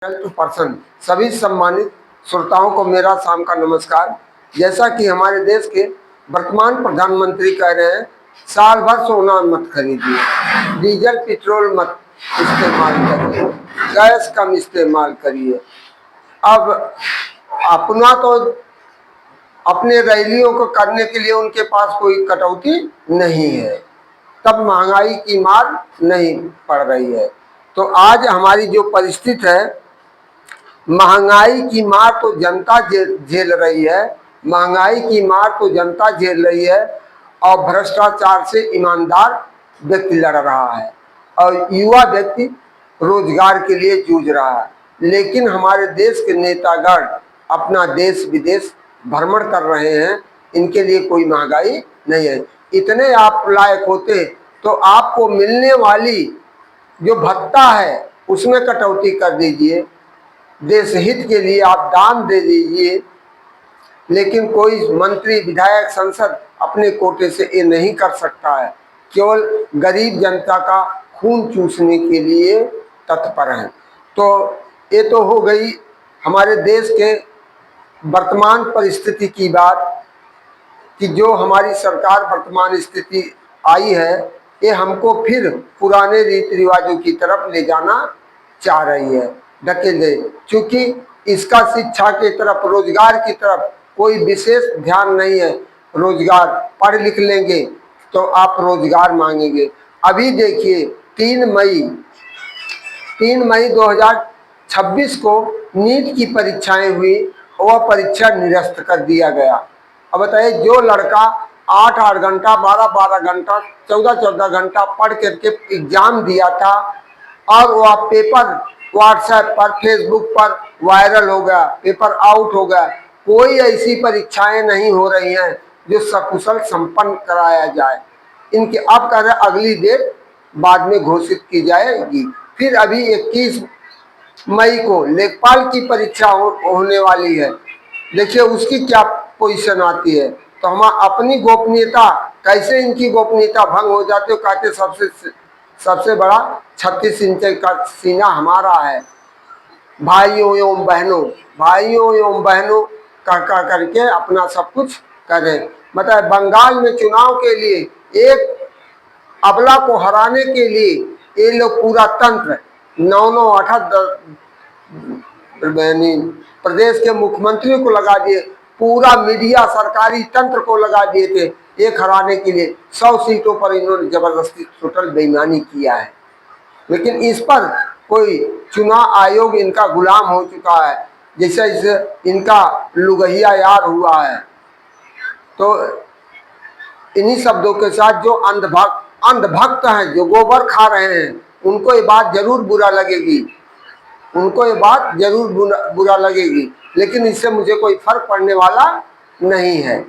To person सभी सम्मानित श्रोताओं को मेरा शाम का नमस्कार। जैसा कि हमारे देश के वर्तमान प्रधानमंत्री कह रहे हैं, साल भर सोना मत खरीदिए, डीजल पेट्रोल मत इस्तेमाल करिए, गैस कम इस्तेमाल करिए। अब अपना तो अपने रैलियों को करने के लिए उनके पास कोई कटौती नहीं है, तब महंगाई की मार नहीं पड़ रही है। तो आज हमारी जो परिस्थिति है, महंगाई की मार तो जनता झेल रही है, महंगाई की मार तो जनता झेल रही है और भ्रष्टाचार से ईमानदार व्यक्ति लड़ रहा है और युवा व्यक्ति रोजगार के लिए जूझ रहा है। लेकिन हमारे देश के नेतागण अपना देश विदेश भ्रमण कर रहे हैं, इनके लिए कोई महंगाई नहीं है। इतने आप लायक होते तो आपको मिलने वाली जो भत्ता है उसमें कटौती कर दीजिए, देश हित के लिए आप दान दे दीजिए। लेकिन कोई मंत्री विधायक संसद अपने कोटे से ये नहीं कर सकता है, केवल गरीब जनता का खून चूसने के लिए तत्पर हैं। तो ये तो हो गई हमारे देश के वर्तमान परिस्थिति की बात कि जो हमारी सरकार वर्तमान स्थिति आई है, ये हमको फिर पुराने रीति रिवाजों की तरफ ले जाना चाह रही है, धकेल दे। क्योंकि इसका शिक्षा की तरफ, रोजगार की तरफ कोई विशेष ध्यान नहीं है। रोजगार पढ़ लिख लेंगे तो आप रोजगार मांगेंगे। अभी देखिए 3 मई 2026 को नीट की परीक्षाएं हुई, वह परीक्षा निरस्त कर दिया गया। अब बताइए, जो लड़का 8-8 घंटा, 12-12 घंटा, 14-14 घंटा पढ़ करके एग्जाम दिया था और वह पेपर व्हाट्सएप पर, फेसबुक पर वायरल हो गया, पेपर आउट हो गया। कोई ऐसी परीक्षाएं नहीं हो रही हैं जो सकुशल संपन्न कराया जाए। इनके अब कह रहे अगली डेट बाद में घोषित की जाएगी। फिर अभी 21 मई को लेखपाल की परीक्षा होने वाली है। देखिए उसकी क्या पोजीशन आती है। तो हम अपनी गोपनीयता, कैसे इनकी गोपनीयता भंग हो जाती है। कहते सबसे बड़ा 36 इंच का सीना हमारा है। भाइयों एवं बहनों कह करके अपना सब कुछ करें। मतलब बंगाल में चुनाव के लिए एक अबला को हराने के लिए ये लोग पूरा तंत्र 9 8 प्रदेश के मुख्यमंत्री को लगा दिए, पूरा मीडिया सरकारी तंत्र को लगा दिए थे एक हराने के लिए। 100 सीटों पर इन्होंने जबरदस्ती टोटल बेईमानी किया है। लेकिन इस पर कोई चुनाव आयोग इनका गुलाम हो चुका है, जैसे इनका लुगहिया यार हुआ है। तो इन्हीं शब्दों के साथ जो अंधभक्त हैं, जो गोबर खा रहे हैं, उनको ये बात जरूर बुरा लगेगी, बुरा लगेगी। लेकिन इससे मुझे कोई फर्क पड़ने वाला नहीं है।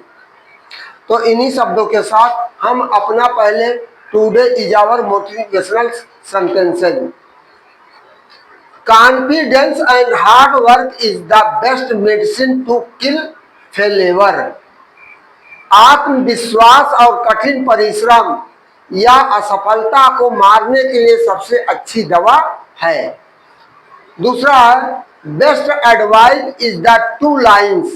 तो इन्हीं शब्दों के साथ हम अपना पहले today is our motivational sentences. Confidence and hard work is the best medicine to kill failure. आत्मविश्वास और कठिन परिश्रम या असफलता को मारने के लिए सबसे अच्छी दवा है। दूसरा है best advice is the 2 lines.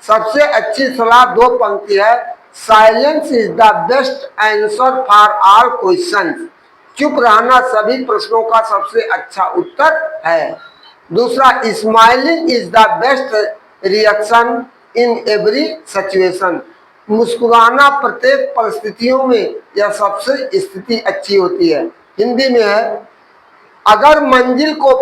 सबसे अच्छी सलाह 2 पंक्ति है। Silence is the best answer for all questions. चुप रहना सभी प्रश्नों का सबसे अच्छा उत्तर है। दूसरा, smiling is the best reaction in every situation. मुस्कुराना प्रत्येक परिस्थितियों में यह सबसे स्थिति अच्छी होती है। हिंदी में है, अगर मंजिल को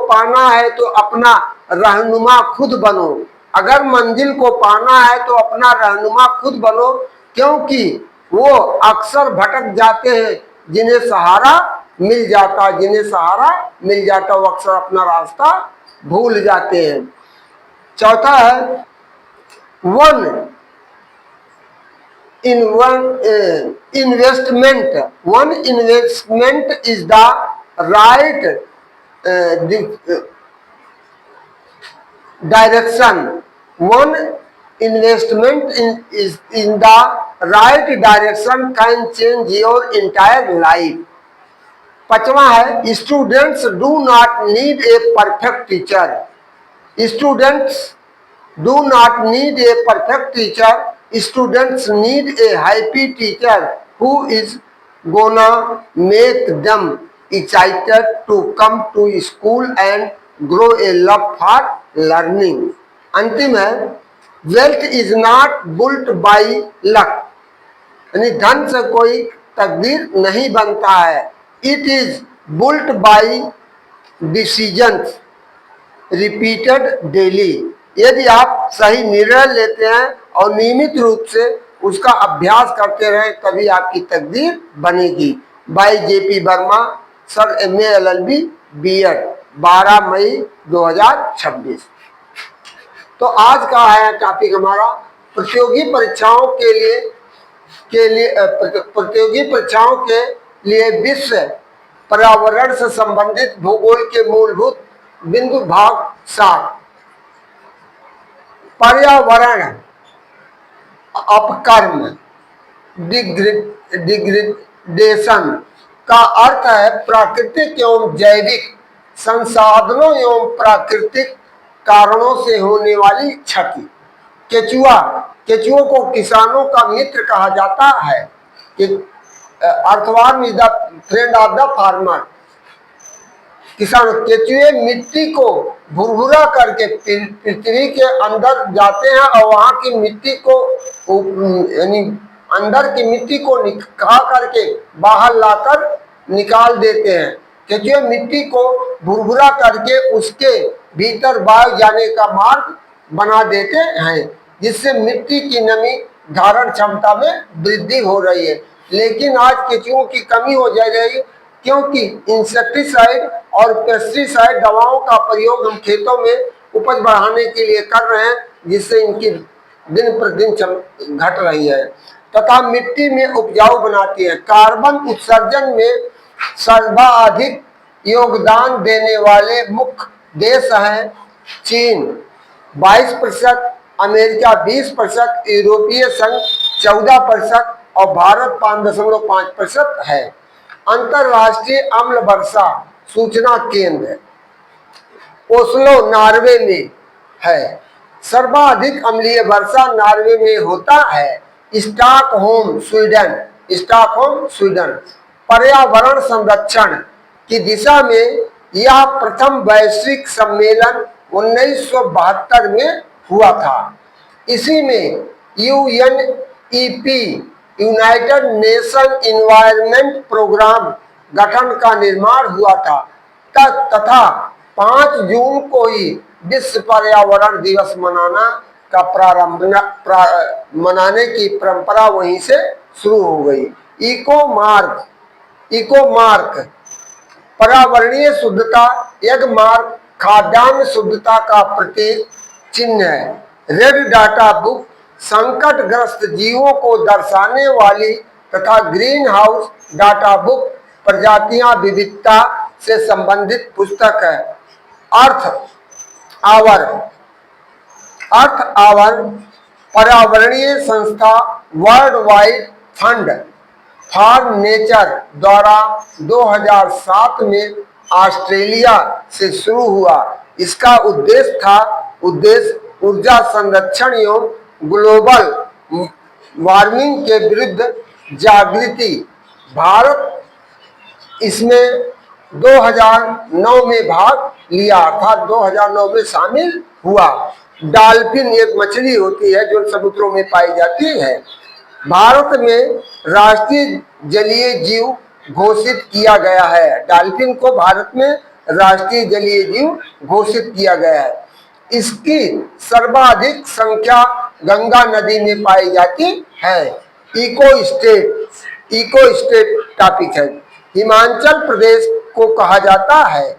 पाना है तो अपना रहनुमा खुद बनो। अगर मंजिल को पाना है तो अपना रहनुमा खुद बनो, क्योंकि वो अक्सर भटक जाते हैं जिन्हें सहारा मिल जाता वो अक्सर अपना रास्ता भूल जाते हैं। चौथा है one investment is the right direction. One investment in the right direction can change your entire life. 5वां है students do not not need a perfect teacher. Students do not need a perfect teacher. Students need a happy teacher who is gonna make them excited to come to school and grow a love for learning. अंतिम है, wealth is not built by luck, यानी धन से कोई तकदीर नहीं बनता है. It is built by decisions repeated daily. यदि आप सही निर्णय लेते हैं और नियमित रूप से उसका अभ्यास करते रहें तभी आपकी तकदीर बनेगी. By JP Verma, sir MA LLB BEd, 12 मई 2026. तो आज का है टॉपिक हमारा प्रतियोगी परीक्षाओं के लिए विश्व पर्यावरण से संबंधित भूगोल के मूलभूत बिंदु भाग 7. पर्यावरण अपकर्म डिग्रेडेशन का अर्थ है प्राकृतिक एवं जैविक संसाधनों एवं प्राकृतिक कारणों से होने वाली क्षति. केचुओं को किसानों का मित्र कहा जाता है. Earthworm is the friend of the farmer. किसान केचुए मिट्टी को भुरभुरा करके पृथ्वी के अंदर जाते हैं और वहां की मिट्टी को यानी अंदर की मिट्टी को निकाल करके बाहर लाकर निकाल देते हैं. केचुए मिट्टी को भुरभुरा करके उसके भीतर वायु जाने का मार्ग बना देते हैं, जिससे मिट्टी की नमी धारण क्षमता में वृद्धि हो रही है. लेकिन आज केचुओं की कमी हो जा रही है क्योंकि इंसेक्टिसाइड और पेस्टिसाइड दवाओं का प्रयोग हम खेतों में उपज बढ़ाने के लिए कर रहे हैं, जिससे इनकी दिन प्रतिदिन घट रही है तथा मिट्टी में उपजाऊ बनाती है. कार्बन उत्सर्जन में सर्वाधिक योगदान देने वाले मुख्य देश हैं चीन 22%, अमेरिका 20%, यूरोपीय संघ 14% और भारत 5.5% है. अंतरराष्ट्रीय अम्ल वर्षा सूचना केंद्र ओस्लो नॉर्वे में है. सर्वाधिक अम्लीय वर्षा नॉर्वे में होता है. Stockholm Sweden. पर्यावरण संरक्षण की दिशा में यह प्रथम वैश्विक सम्मेलन 1972 में हुआ था. इसी में UNEP united nation environment programme गठन का निर्माण हुआ था तथा 5 जून को ही विश्व पर्यावरण दिवस मनाने की परंपरा वहीं से शुरू हो गई. इको मार्क पर्यावरणीय शुद्धता, एग मार्क खाद्यान्न शुद्धता का प्रतीक चिन्ह है. रेड डाटा बुक संकटग्रस्त जीवों को दर्शाने वाली तथा ग्रीन हाउस डाटा बुक प्रजातियां विविधता से संबंधित पुस्तक है. अर्थ आवर पर्यावरणीय संस्था world wide fund for nature द्वारा 2007 में ऑस्ट्रेलिया से शुरू हुआ. इसका उद्देश्य ऊर्जा संरक्षण एवं ग्लोबल वार्मिंग के विरुद्ध जागृति. भारत इसमें 2009 में भाग लिया अर्थात 2009 में शामिल हुआ. डॉल्फिन एक मछली होती है जो समुद्रों में पाई जाती है. भारत में राष्ट्रीय जलीय जीव घोषित किया गया है. डॉल्फिन को भारत में राष्ट्रीय जलीय जीव घोषित किया गया है. इसकी सर्वाधिक संख्या गंगा नदी में पाई जाती है. इको स्टेट टॉपिक है. हिमाचल प्रदेश को कहा जाता है.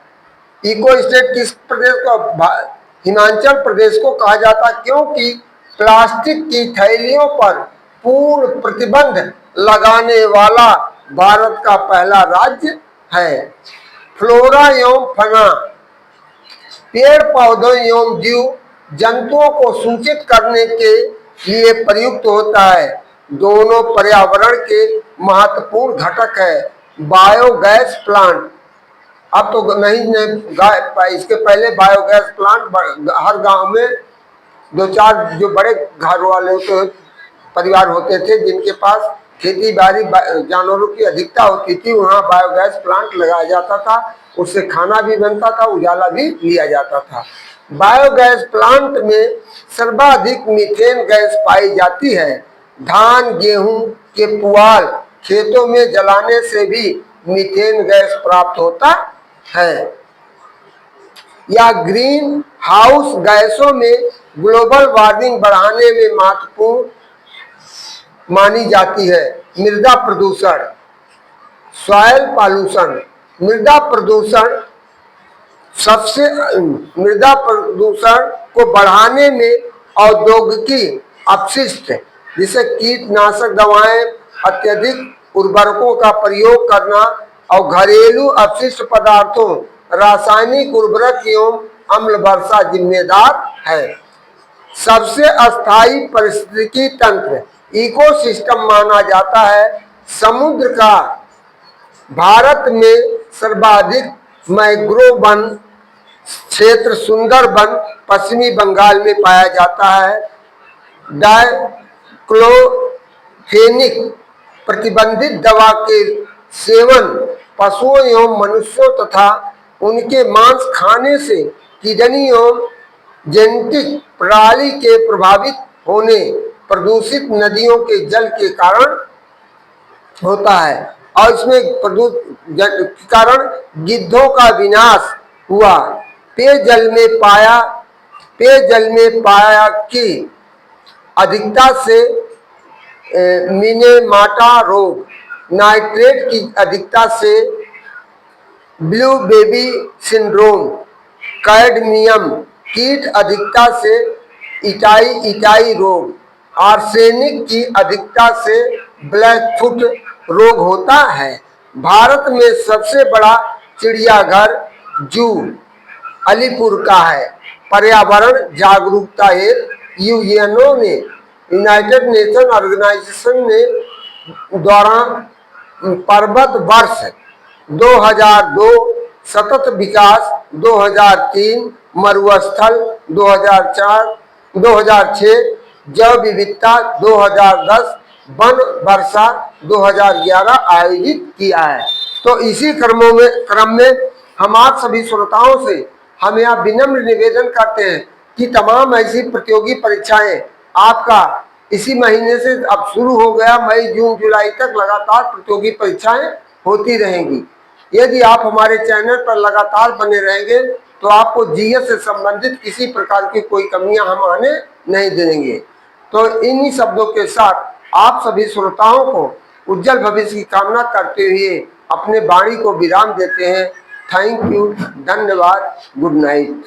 इको स्टेट किस प्रदेश को? हिमाचल प्रदेश को कहा जाता है क्योंकि प्लास्टिक की थैलियों पर पूर्ण प्रतिबंध लगाने वाला भारत का पहला राज्य है. फ्लोरा एवं फना पेड़ पौधों एवं जीव जंतुओं को सूचित करने के लिए प्रयुक्त होता है. दोनों पर्यावरण के महत्वपूर्ण घटक है. बायोगैस प्लांट अब तो नहीं, इसके पहले बायोगैस प्लांट हर गांव में 2-4 जो बड़े घर वाले होते परिवार होते थे जिनके पास खेती बाड़ी जानवरों की अधिकता होती थी, वहाँ बायोगैस प्लांट लगाया जाता था। उससे खाना भी बनता था, उजाला भी लिया जाता था। बायोगैस प्लांट में सर्वाधिक मीथेन गैस पाई जाती है। धान गेहूं के पुआल खेतों में जलाने से भी मीथेन गैस प्राप्त होता है। या ग्रीन हाउस गैसों में ग्लोबल वार्मिंग बढ़ाने में महत्वपूर्ण मानी जाती है। मृदा प्रदूषण, सॉइल पॉल्यूशन, मृदा प्रदूषण मृदा प्रदूषण को बढ़ाने में औद्योगिक अपशिष्ट जैसे कीटनाशक दवाएं, अत्यधिक उर्वरकों का प्रयोग करना और घरेलू अपशिष्ट पदार्थों, रासायनिक उर्वरक एवं अम्ल वर्षा जिम्मेदार है। सबसे अस्थायी पारिस्थितिकी तंत्र इकोसिस्टम माना जाता है समुद्र का। भारत में सर्वाधिक मैंग्रोव वन क्षेत्र सुंदरबन पश्चिमी बंगाल में पाया जाता है। डाइक्लोफेनिक प्रतिबंधित दवा के सेवन पशुओं एवं मनुष्यों तथा उनके मांस खाने से किडनी एवं जेनेटिक प्रणाली के प्रभावित होने, प्रदूषित नदियों के जल के कारण होता है। और इसमें प्रदूषण के कारण गिद्धों का विनाश हुआ। पेयजल में पाया कि अधिकता से मिनेमाटा रोग, नाइट्रेट की अधिकता से ब्लू बेबी सिंड्रोम, कैडमियम कीट अधिकता से इटाई रोग, आर्सेनिक की अधिकता से ब्लैकफुट रोग होता है। भारत में सबसे बड़ा चिड़ियाघर जू अलीपुर का है। पर्यावरण जागरूकता हेतु यूएनओ ने, यूनाइटेड नेशन ऑर्गेनाइजेशन ने द्वारा पर्वत वर्ष 2002, सतत विकास 2003, मरुस्थल 2004, 2006, जैव विविधता 2010, वन वर्षा 2011 आयोजित किया है। तो इसी क्रम में हम आप सभी श्रोताओं से हम यहाँ विनम्र निवेदन करते हैं कि तमाम ऐसी प्रतियोगी परीक्षाएं आपका इसी महीने से अब शुरू हो गया, मई जून जुलाई तक लगातार प्रतियोगी परीक्षाएं होती रहेंगी। यदि आप हमारे चैनल पर लगातार बने रहेंगे तो आपको जीएस से संबंधित किसी प्रकार की कोई कमियां हम आने नहीं देंगे। तो इन्हीं शब्दों के साथ आप सभी श्रोताओं को उज्जवल भविष्य की कामना करते हुए अपने वाणी को विराम देते हैं। थैंक यू, धन्यवाद, गुड नाइट।